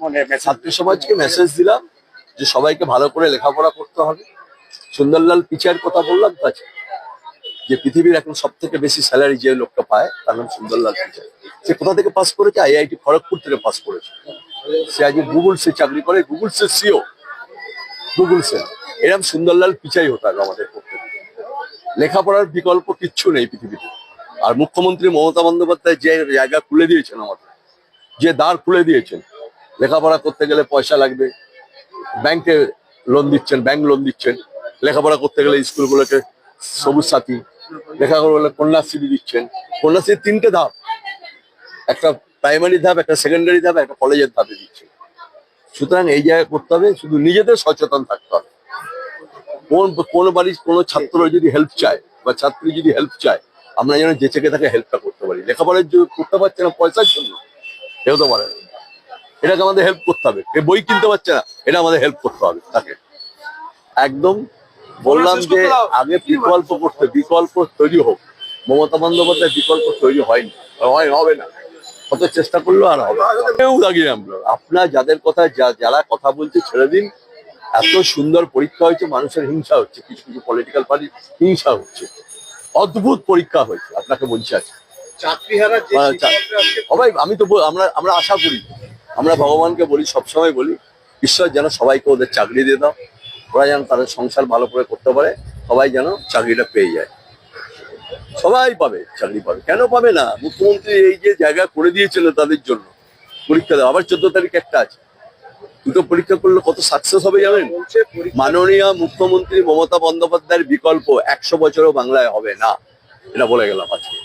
মানে ছাত্র সমাজকে মেসেজ দিলাম যে সবাইকে ভালো করে লেখাপড়া করতে হবে। সুন্দরলাল পিচাইয়ের কথা বললাম তো আছে, যে পৃথিবীর এখন সব থেকে বেশি স্যালারি যে লোকটা পায় তার নাম সুন্দরলাল পিচাই। সে কোথা থেকে পাস করেছে? আইআইটি খড়গপুর থেকে পাস করেছে। সে আজকে গুগলসে চাকরি করে, গুগলসের সিও, গুগলসে। এরকম সুন্দরলাল পিচাই হতে হবে আমাদের পক্ষে। লেখাপড়ার বিকল্প কিচ্ছু নেই পৃথিবীতে। আর মুখ্যমন্ত্রী মমতা বন্দ্যোপাধ্যায় যে জায়গা খুলে দিয়েছেন আমাদের, যে দ্বার খুলে দিয়েছেন, লেখাপড়া করতে গেলে পয়সা লাগবে, ব্যাংকে লোন দিচ্ছেন, ব্যাংক লোন দিচ্ছেন। লেখাপড়া করতে গেলে স্কুলগুলোকে সবুজ সাথী, লেখাপড়া হলে কন্যাশ্রী দিচ্ছেন। কন্যাশ্রীর 3টে ধাপ, একটা প্রাইমারি ধাপ, একটা সেকেন্ডারি ধাপ, একটা কলেজের ধাপে দিচ্ছে। সুতরাং এই জায়গায় করতে হবে, শুধু নিজেদের সচেতন থাকতে হবে। কোন বাড়ির কোনো ছাত্র যদি হেল্প চায় বা ছাত্রী যদি হেল্প চায়, আমরা যেন যে থেকে তাকে হেল্পটা করতে পারি। লেখাপড়ার জন্য করতে পারছে না পয়সার জন্য, কেউ তো পারে না, এটাকে আমাদের হেল্প করতে হবে। এ বই কিনতে পারছে না, এটা আমাদের হেল্প করতে হবে তাকে। একদম বললাম যে আগে বিকল্প করতে, বিকল্প তৈরি হোক। মমতা বন্দ্যোপাধ্যায় বিকল্প তৈরি হয়নি, হবে না, কত চেষ্টা করলো আর হবে কেউ দাঁড়িয়ে আমরা। আপনার যাদের কথা যারা কথা বলছে ছেড়ে দিন। এত সুন্দর পরীক্ষা হয়েছে, মানুষের হিংসা হচ্ছে, কিছু কিছু পলিটিক্যাল পার্টি হিংসা হচ্ছে। অদ্ভুত পরীক্ষা হয়েছে, আপনাকে বলছি আছে সবাই। আমি তো আমরা আশা করি, আমরা ভগবানকে বলি, সবসময় বলি, ঈশ্বর যেন সবাইকে ওদের চাকরি দিয়ে দাও, ওরা যেন তাদের সংসার ভালো করে করতে পারে, সবাই যেন চাকরিটা পেয়ে যায়। সবাই পাবে, চাকরি পাবে, কেন পাবে না? মুখ্যমন্ত্রী এই যে জায়গা করে দিয়েছিল তাদের জন্য পরীক্ষা দেওয়া, আবার 14 তারিখ একটা আছে। দুটো পরীক্ষা করলে কত সাকসেস হবে জানেন? মাননীয় মুখ্যমন্ত্রী মমতা বন্দ্যোপাধ্যায়ের বিকল্প 100 বছরও বাংলায় হবে না, এটা বলে গেলাম আজকে।